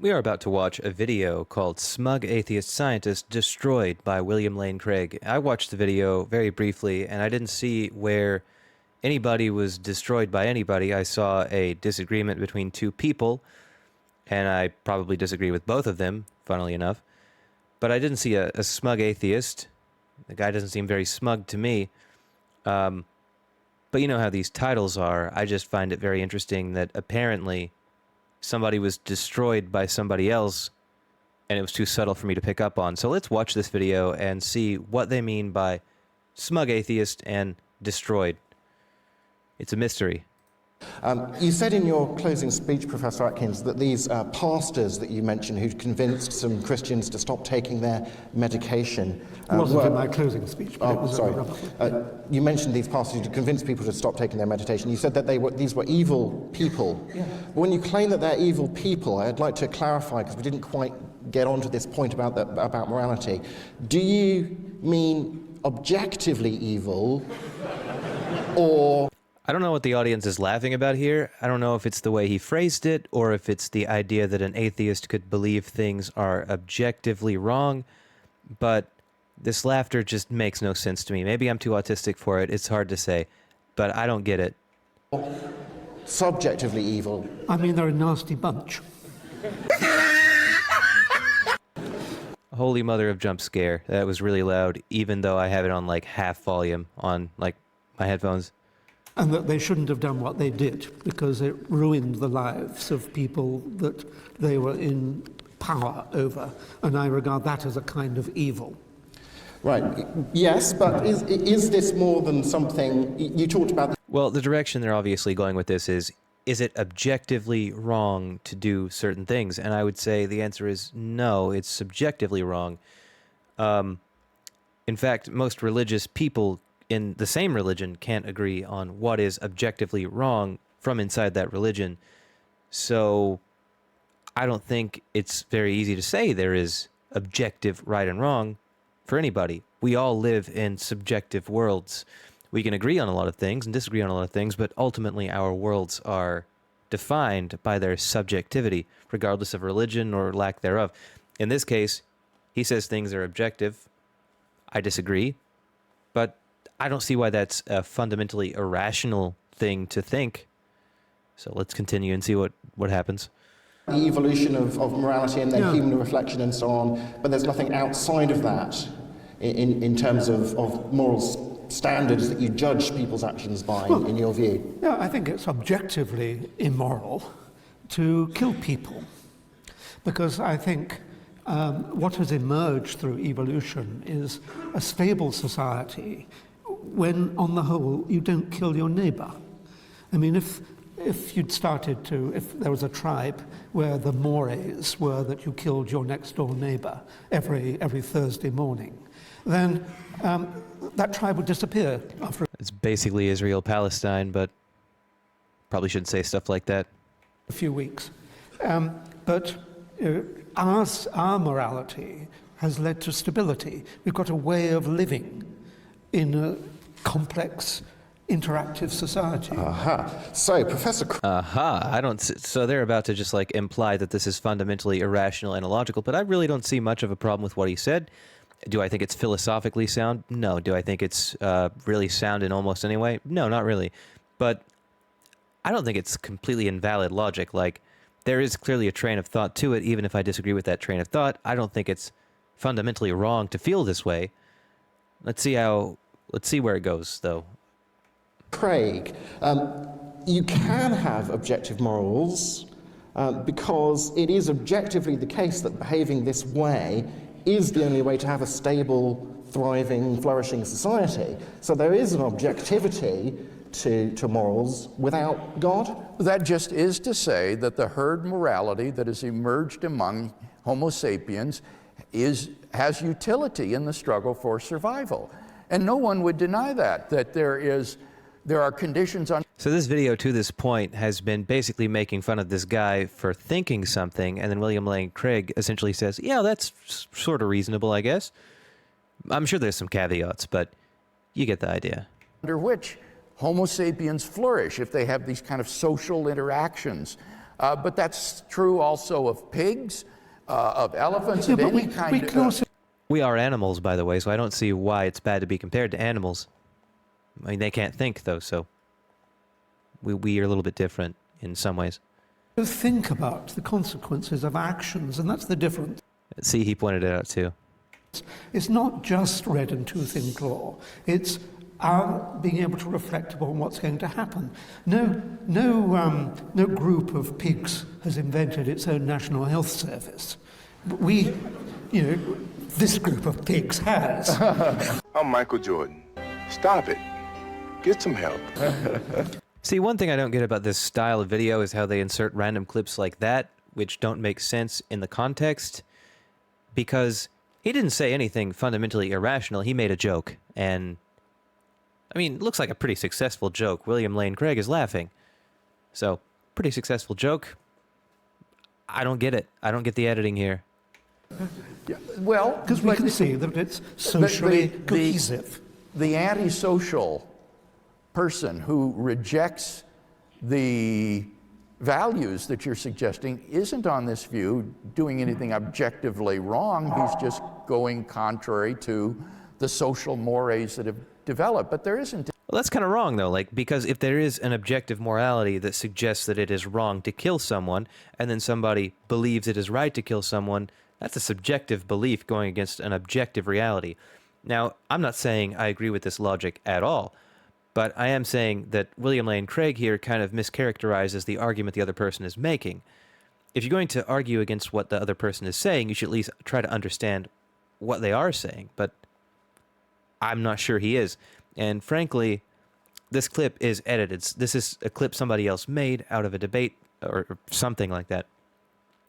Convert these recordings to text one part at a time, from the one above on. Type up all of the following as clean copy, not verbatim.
We are about to watch a video called Smug Atheist Scientist Destroyed by William Lane Craig. I watched the video very briefly and I didn't see where anybody was destroyed by anybody. I saw a disagreement between two people and I probably disagree with both of them, funnily enough. But I didn't see a smug atheist. The guy doesn't seem very smug to me. But you know how these titles are. I just find it very interesting that apparently somebody was destroyed by somebody else, and it was too subtle for me to pick up on. So let's watch this video and see what they mean by smug atheist and destroyed. It's a mystery. You said in your closing speech, Professor Atkins, that these pastors that you mentioned who'd convinced some Christians to stop taking their medication... It wasn't in my closing speech, but it was... Sorry. You mentioned these pastors who'd convinced people to stop taking their meditation. You said that these were evil people. Yeah. But when you claim that they're evil people, I'd like to clarify, because we didn't quite get onto this point about morality. Do you mean objectively evil, or... I don't know what the audience is laughing about here. I don't know if it's the way he phrased it or if it's the idea that an atheist could believe things are objectively wrong, but this laughter just makes no sense to me. Maybe I'm too autistic for it. It's hard to say, but I don't get it. Subjectively evil. I mean, they're a nasty bunch. Holy mother of jump scare. That was really loud, even though I have it on like half volume on like my headphones. And that they shouldn't have done what they did, because it ruined the lives of people that they were in power over. And I regard that as a kind of evil. Right. Yes, but is this more than something... You talked about... Well, the direction they're obviously going with this is it objectively wrong to do certain things? And I would say the answer is no, it's subjectively wrong. In fact, most religious people in the same religion can't agree on what is objectively wrong from inside that religion. So I don't think it's very easy to say there is objective right and wrong for anybody. We all live in subjective worlds. We can agree on a lot of things and disagree on a lot of things, but ultimately our worlds are defined by their subjectivity, regardless of religion or lack thereof. In this case, he says things are objective. I disagree, but I don't see why that's a fundamentally irrational thing to think. So let's continue and see what happens. The evolution of morality and then human reflection and so on, but there's nothing outside of that in terms of moral standards that you judge people's actions by, in your view. Yeah, I think it's objectively immoral to kill people, because I think what has emerged through evolution is a stable society when, on the whole, you don't kill your neighbor. I mean, if there was a tribe where the mores were that you killed your next door neighbor every Thursday morning, then that tribe would disappear after... It's basically Israel-Palestine, but probably shouldn't say stuff like that. A few weeks. But our morality has led to stability. We've got a way of living in a complex, interactive society. So, Professor... I don't... So they're about to just, like, imply that this is fundamentally irrational and illogical, but I really don't see much of a problem with what he said. Do I think it's philosophically sound? No. Do I think it's really sound in almost any way? No, not really. But I don't think it's completely invalid logic. Like, there is clearly a train of thought to it, even if I disagree with that train of thought. I don't think it's fundamentally wrong to feel this way. Let's see where it goes, though. Craig, you can have objective morals because it is objectively the case that behaving this way is the only way to have a stable, thriving, flourishing society. So there is an objectivity to morals without God. That just is to say that the herd morality that has emerged among Homo sapiens has utility in the struggle for survival. And no one would deny that there are conditions on... So this video to this point has been basically making fun of this guy for thinking something, and then William Lane Craig essentially says, yeah, that's sort of reasonable, I guess. I'm sure there's some caveats, but you get the idea. Under which Homo sapiens flourish, if they have these kind of social interactions But that's true also of pigs, of elephants, Yeah, of but any kind we can also We are animals, by the way, so I don't see why it's bad to be compared to animals. I mean, they can't think, though, so we are a little bit different in some ways. think about the consequences of actions, and that's the difference. See, he pointed it out, too. It's not just red and tooth in claw. It's our being able to reflect upon what's going to happen. No group of pigs has invented its own national health service. We, this group of pigs has. I'm Michael Jordan. Stop it. Get some help. See, one thing I don't get about this style of video is how they insert random clips like that, which don't make sense in the context, because he didn't say anything fundamentally irrational. He made a joke, and I mean, it looks like a pretty successful joke. William Lane Craig is laughing. So, pretty successful joke. I don't get it. I don't get the editing here. Yeah, well, Because we can see that it's socially cohesive. The antisocial person who rejects the values that you're suggesting isn't on this view doing anything objectively wrong. He's just going contrary to the social mores that have developed. But there isn't. Well, that's kind of wrong, though, because if there is an objective morality that suggests that it is wrong to kill someone, and then somebody believes it is right to kill someone, that's a subjective belief going against an objective reality. Now, I'm not saying I agree with this logic at all, but I am saying that William Lane Craig here kind of mischaracterizes the argument the other person is making. If you're going to argue against what the other person is saying, you should at least try to understand what they are saying, but I'm not sure he is. And frankly, this clip is edited. This is a clip somebody else made out of a debate or something like that.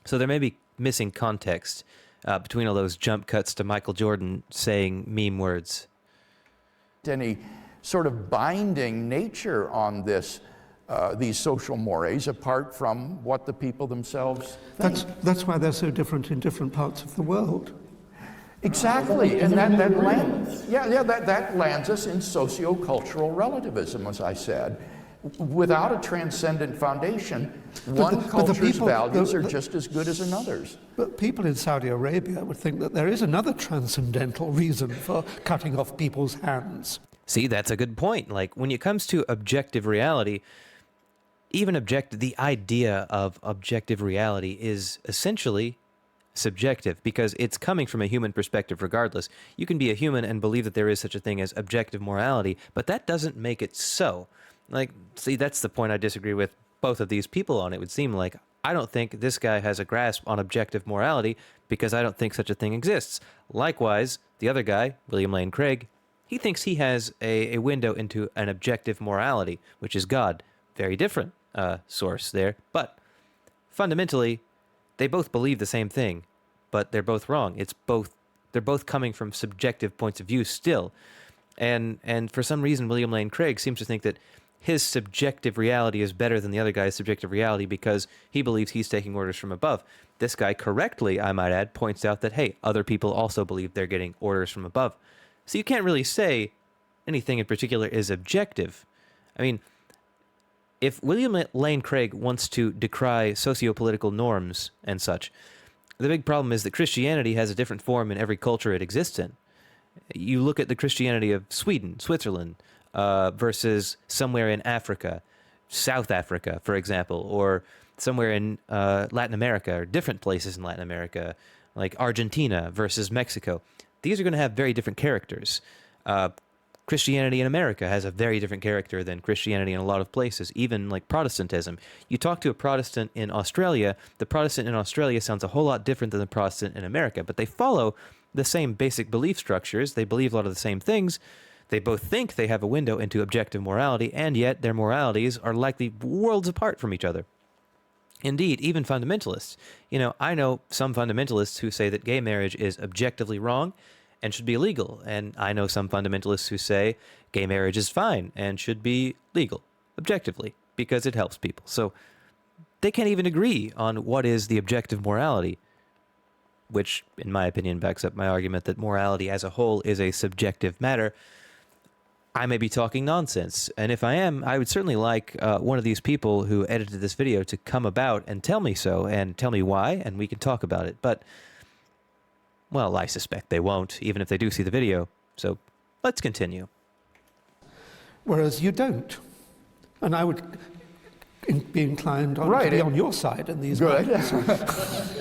So there may be missing context between all those jump cuts to Michael Jordan saying meme words. Any sort of binding nature on this, these social mores, apart from what the people themselves think. That's why they're so different in different parts of the world. Exactly, and that lands us in socio-cultural relativism, as I said. Without a transcendent foundation, one culture's values are just as good as another's. But people in Saudi Arabia would think that there is another transcendental reason for cutting off people's hands. See, that's a good point. When it comes to objective reality, the idea of objective reality is essentially subjective because it's coming from a human perspective regardless. You can be a human and believe that there is such a thing as objective morality, but that doesn't make it so. See, that's the point I disagree with both of these people on. It would seem like I don't think this guy has a grasp on objective morality because I don't think such a thing exists. Likewise, the other guy, William Lane Craig, he thinks he has a window into an objective morality, which is God. Very different source there. But fundamentally, they both believe the same thing, but they're both wrong. They're both coming from subjective points of view still. And for some reason, William Lane Craig seems to think that his subjective reality is better than the other guy's subjective reality because he believes he's taking orders from above. This guy correctly, I might add, points out that, hey, other people also believe they're getting orders from above. So you can't really say anything in particular is objective. I mean, if William Lane Craig wants to decry socio-political norms and such, the big problem is that Christianity has a different form in every culture it exists in. You look at the Christianity of Sweden, Switzerland, versus somewhere in Africa, South Africa, for example, or somewhere in Latin America, or different places in Latin America, like Argentina versus Mexico. These are going to have very different characters. Christianity in America has a very different character than Christianity in a lot of places, even like Protestantism. You talk to a Protestant in Australia, the Protestant in Australia sounds a whole lot different than the Protestant in America, but they follow the same basic belief structures. They believe a lot of the same things. They both think they have a window into objective morality, and yet their moralities are likely worlds apart from each other. Indeed, even fundamentalists. I know some fundamentalists who say that gay marriage is objectively wrong and should be illegal, and I know some fundamentalists who say gay marriage is fine and should be legal, objectively, because it helps people. So they can't even agree on what is the objective morality, which, in my opinion, backs up my argument that morality as a whole is a subjective matter. I may be talking nonsense. And if I am, I would certainly like one of these people who edited this video to come about and tell me so and tell me why, and we can talk about it. But, well, I suspect they won't, even if they do see the video. So let's continue. Whereas you don't. And I would be inclined to be on your side in these matters.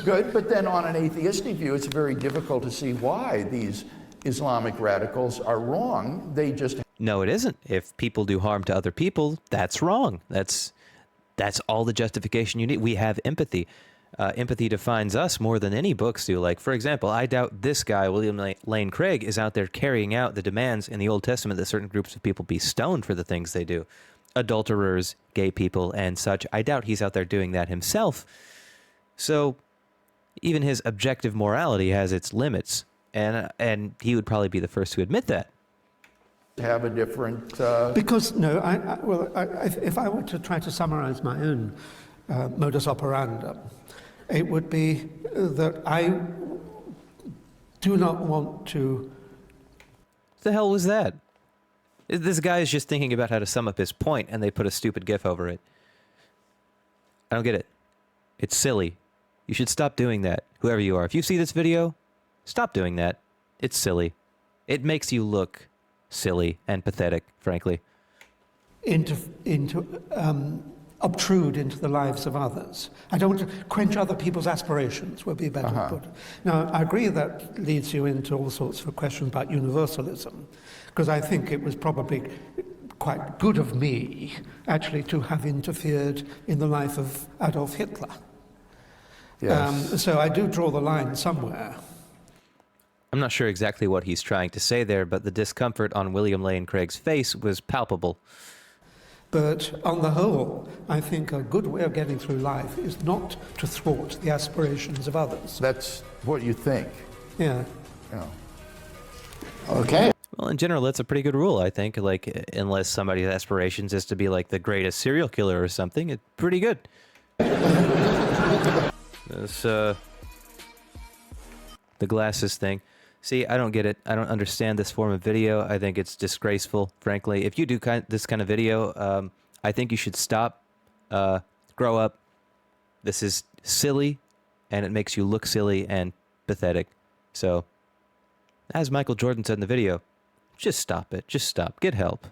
Good, but then on an atheistic view, it's very difficult to see why these Islamic radicals are wrong. They just... No, it isn't. If people do harm to other people, that's wrong. That's all the justification you need. We have empathy. Empathy defines us more than any books do. Like, for example, I doubt this guy, William Lane Craig, is out there carrying out the demands in the Old Testament that certain groups of people be stoned for the things they do. Adulterers, gay people, and such. I doubt he's out there doing that himself. So even his objective morality has its limits, and he would probably be the first to admit that. Have a different... Because, no, if I were to try to summarize my own modus operandi, it would be that I do not want to... What the hell was that? This guy is just thinking about how to sum up his point, and they put a stupid GIF over it. I don't get it. It's silly. You should stop doing that, whoever you are. If you see this video, stop doing that. It's silly. It makes you look silly and pathetic, frankly. Obtrude into the lives of others. I don't want to quench other people's aspirations, would be better put. Now, I agree that leads you into all sorts of questions about universalism, because I think it was probably quite good of me, actually, to have interfered in the life of Adolf Hitler. Yes. So I do draw the line somewhere. I'm not sure exactly what he's trying to say there, but the discomfort on William Lane Craig's face was palpable. But on the whole, I think a good way of getting through life is not to thwart the aspirations of others. That's what you think. Yeah. You know. Okay. Well, in general, that's a pretty good rule, I think. Like, unless somebody's aspirations is to be like the greatest serial killer or something, it's pretty good. This, the glasses thing. See, I don't get it. I don't understand this form of video. I think it's disgraceful, frankly. If you do this kind of video, I think you should stop, grow up. This is silly, and it makes you look silly and pathetic. So, as Michael Jordan said in the video, just stop it. Just stop. Get help.